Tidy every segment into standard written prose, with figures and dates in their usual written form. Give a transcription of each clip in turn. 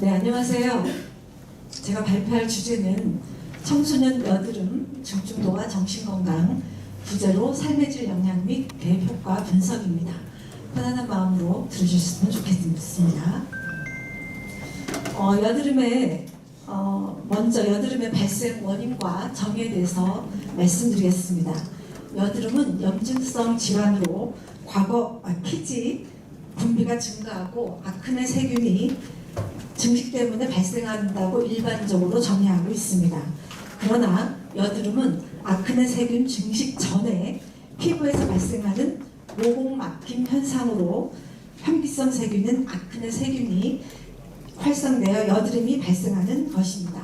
네, 안녕하세요. 제가 발표할 주제는 청소년 여드름 중증도와 정신건강 부제로 삶의 질 영향 및 대입 효과 분석입니다. 편안한 마음으로 들으셨으면 좋겠습니다. 먼저 여드름의 발생 원인과 정의에 대해서 말씀드리겠습니다. 여드름은 염증성 질환으로 피지 분비가 증가하고 아크네 세균이 증식 때문에 발생한다고 일반적으로 정의하고 있습니다. 그러나 여드름은 아크네 세균 증식 전에 피부에서 발생하는 모공 막힘 현상으로 현기성 세균은 아크네 세균이 활성되어 여드름이 발생하는 것입니다.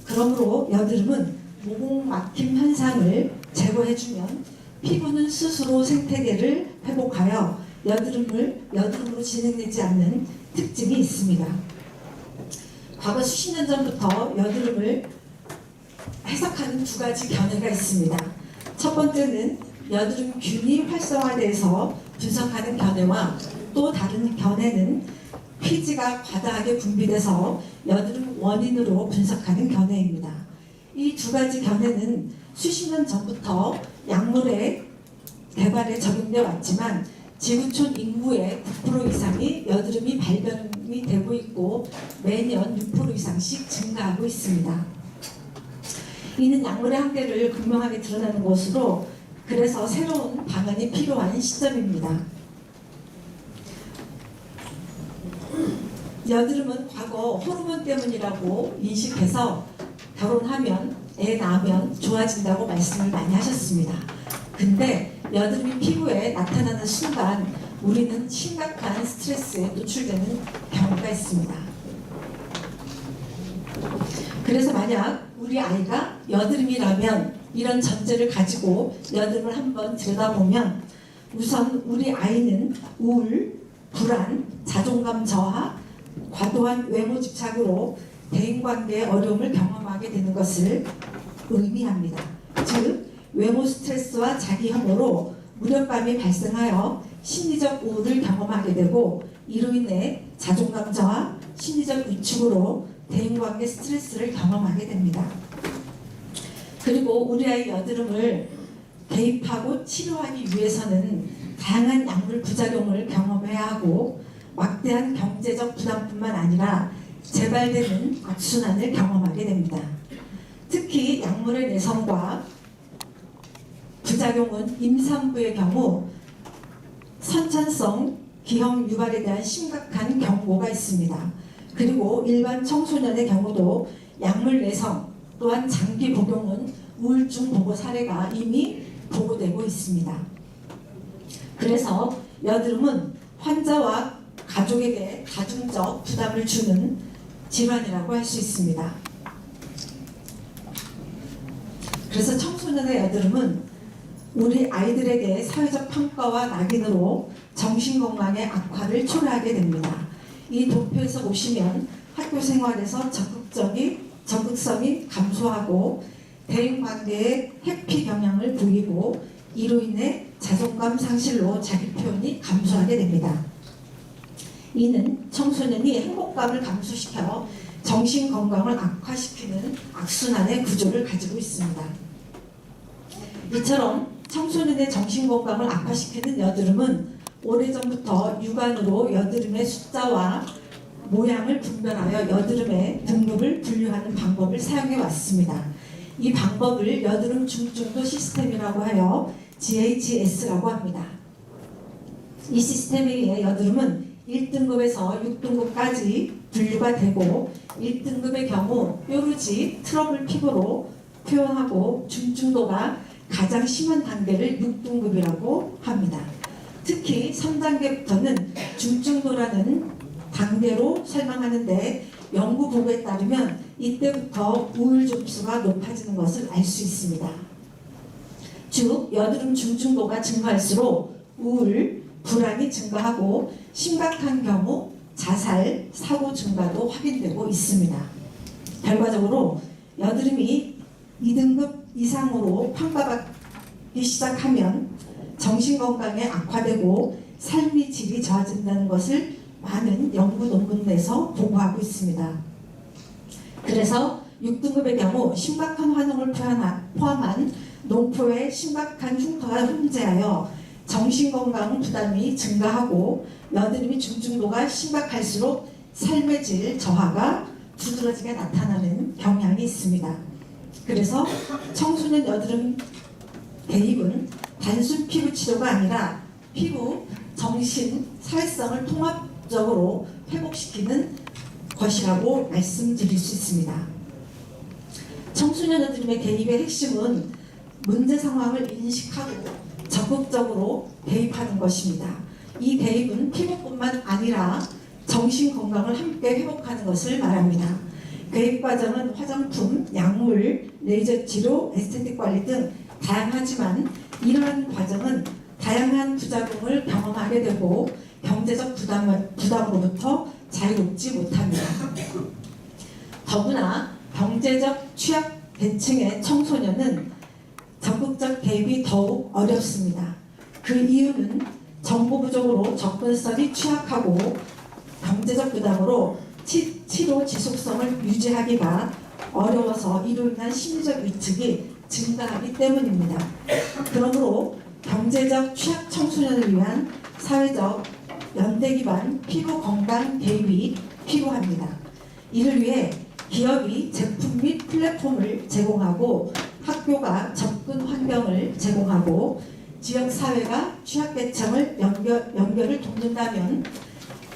그러므로 여드름은 모공 막힘 현상을 제거해주면 피부는 스스로 생태계를 회복하여 여드름으로 진행되지 않는 특징이 있습니다. 과거 수십 년 전부터 여드름을 해석하는 두 가지 견해가 있습니다. 첫 번째는 여드름균이 활성화돼서 분석하는 견해와 또 다른 견해는 피지가 과다하게 분비돼서 여드름 원인으로 분석하는 견해입니다. 이 두 가지 견해는 수십 년 전부터 약물의 개발에 적용되어 왔지만 지구촌 인구의 9% 이상이 여드름이 발견이 되고 있고 매년 6% 이상씩 증가하고 있습니다. 이는 약물의 한계를 분명하게 드러나는 것으로 그래서 새로운 방안이 필요한 시점입니다. 여드름은 과거 호르몬 때문이라고 인식해서 결혼하면 애 낳으면 좋아진다고 말씀을 많이 하셨습니다. 근데 여드름이 피부에 나타나는 순간 우리는 심각한 스트레스에 노출되는 경우가 있습니다. 그래서 만약 우리 아이가 여드름이라면 이런 전제를 가지고 여드름을 한번 들여다보면 우선 우리 아이는 우울, 불안, 자존감 저하, 과도한 외모 집착으로 대인관계의 어려움을 경험하게 되는 것을 의미합니다. 즉 외모 스트레스와 자기 혐오로 무력감이 발생하여 심리적 우울을 경험하게 되고 이로 인해 자존감 저하, 심리적 위축으로 대인관계 스트레스를 경험하게 됩니다. 그리고 우리 아이 여드름을 대입하고 치료하기 위해서는 다양한 약물 부작용을 경험해야 하고 막대한 경제적 부담뿐만 아니라 재발되는 악순환을 경험하게 됩니다. 특히 약물의 내성과 부작용은 임산부의 경우 선천성 기형 유발에 대한 심각한 경고가 있습니다. 그리고 일반 청소년의 경우도 약물 내성 또한 장기 복용은 우울증 보고 사례가 이미 보고되고 있습니다. 그래서 여드름은 환자와 가족에게 가중적 부담을 주는 질환이라고 할 수 있습니다. 그래서 청소년의 여드름은 우리 아이들에게 사회적 평가와 낙인으로 정신건강의 악화를 초래하게 됩니다. 이 도표에서 보시면 학교 생활에서 적극성이 감소하고 대인관계에 회피 경향을 보이고 이로 인해 자존감 상실로 자기 표현이 감소하게 됩니다. 이는 청소년이 행복감을 감소시켜 정신건강을 악화시키는 악순환의 구조를 가지고 있습니다. 이처럼 청소년의 정신건강을 악화시키는 여드름은 오래전부터 육안으로 여드름의 숫자와 모양을 분별하여 여드름의 등급을 분류하는 방법을 사용해 왔습니다. 이 방법을 여드름 중증도 시스템이라고 하여 GHS라고 합니다. 이 시스템에 의해 여드름은 1등급에서 6등급까지 분류가 되고 1등급의 경우 뾰루지, 트러블 피부로 표현하고 중증도가 가장 심한 단계를 6등급이라고 합니다. 특히 3단계부터는 중증도라는 단계로 설명하는데 연구 보고에 따르면 이때부터 우울指수가 높아지는 것을 알 수 있습니다. 즉 여드름 중증도가 증가할수록 우울, 불안이 증가하고 심각한 경우 자살, 사고 증가도 확인되고 있습니다. 결과적으로 여드름이 2등급 이상으로 평가받기 시작하면 정신건강에 악화되고 삶의 질이 좋아진다는 것을 많은 연구 논문에서 보고하고 있습니다. 그래서 6등급의 경우 심각한 화농을 포함한 농포의 심각한 흉터가 존재하여 정신건강 부담이 증가하고 여드름이 중증도가 심각할수록 삶의 질 저하가 두드러지게 나타나는 경향이 있습니다. 그래서 청소년 여드름 대입은 단순 피부 치료가 아니라 피부, 정신, 사회성을 통합적으로 회복시키는 것이라고 말씀드릴 수 있습니다. 청소년 여드름의 대입의 핵심은 문제 상황을 인식하고 적극적으로 대입하는 것입니다. 이 대입은 피부뿐만 아니라 정신 건강을 함께 회복하는 것을 말합니다. 대입 과정은 화장품, 약물, 레이저 치료, 에스테틱 관리 등 다양하지만 이러한 과정은 다양한 부작용을 경험하게 되고 경제적 부담으로부터 자유롭지 못합니다. 더구나 경제적 취약 계층의 청소년은 적극적 대입이 더욱 어렵습니다. 그 이유는 정보 부족으로 접근성이 취약하고 경제적 부담으로 치료 지속성을 유지하기가 어려워서 이로 인한 심리적 위축이 증가하기 때문입니다. 그러므로 경제적 취약 청소년을 위한 사회적 연대 기반 피부 건강 대입이 필요합니다. 이를 위해 기업이 제품 및 플랫폼을 제공하고 학교가 접근 환경을 제공하고 지역사회가 취약계층을 연결을 돕는다면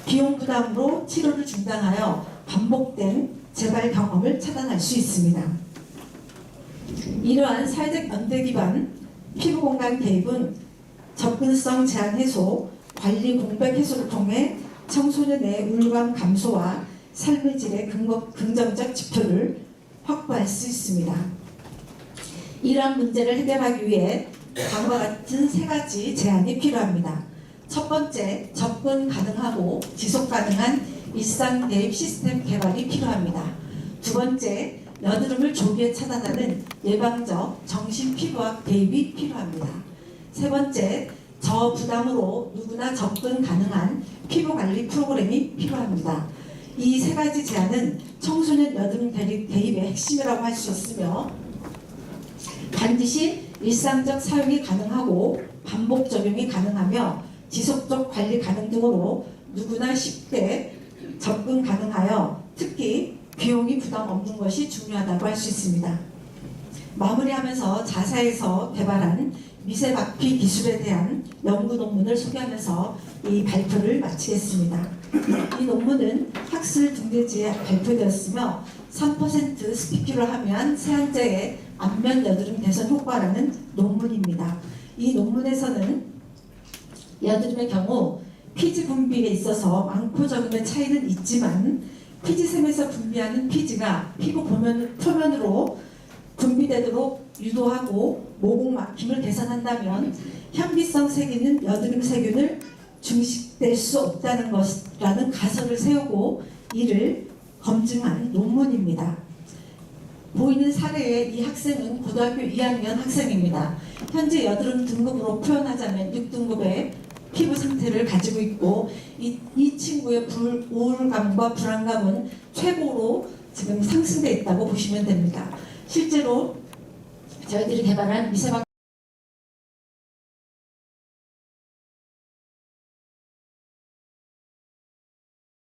비용 부담으로 치료를 중단하여 반복된 재발 경험을 차단할 수 있습니다. 이러한 사회적 연대 기반 피부 건강 대입은 접근성 제한 해소, 관리 공백 해소를 통해 청소년의 우울감 감소와 삶의 질의 긍정적 지표를 확보할 수 있습니다. 이러한 문제를 해결하기 위해 다음과 같은 세 가지 제안이 필요합니다. 첫 번째, 접근 가능하고 지속 가능한 일상 대입 시스템 개발이 필요합니다. 두 번째, 여드름을 조기에 차단하는 예방적 정신 피부학 대입이 필요합니다. 세 번째, 저부담으로 누구나 접근 가능한 피부 관리 프로그램이 필요합니다. 이 세 가지 제안은 청소년 여드름 대입의 핵심이라고 할 수 있으며 반드시 일상적 사용이 가능하고 반복 적용이 가능하며 지속적 관리 가능 등으로 누구나 쉽게 접근 가능하여 특히 비용이 부담 없는 것이 중요하다고 할 수 있습니다. 마무리하면서 자사에서 개발한 미세박피 기술에 대한 연구 논문을 소개하면서 이 발표를 마치겠습니다. 이 논문은 학술 등대지에 발표되었으며 3% 스피큐를 하면 세안제의 안면 여드름 개선 효과라는 논문입니다. 이 논문에서는 여드름의 경우 피지 분비에 있어서 많고 적음의 차이는 있지만 피지샘에서 분비하는 피지가 피부 표면으로 분비되도록 유도하고 모공 막힘을 개선한다면 현미성 세균은 여드름 세균을 중식될 수 없다는 것이라는 가설을 세우고 이를 검증한 논문입니다. 보이는 사례의 이 학생은 고등학교 2학년 학생입니다. 현재 여드름 등급으로 표현하자면 6등급의 피부 상태를 가지고 있고 이 친구의 우울감과 불안감은 최고로 지금 상승되어 있다고 보시면 됩니다. 실제로 저희들이 개발한 미세박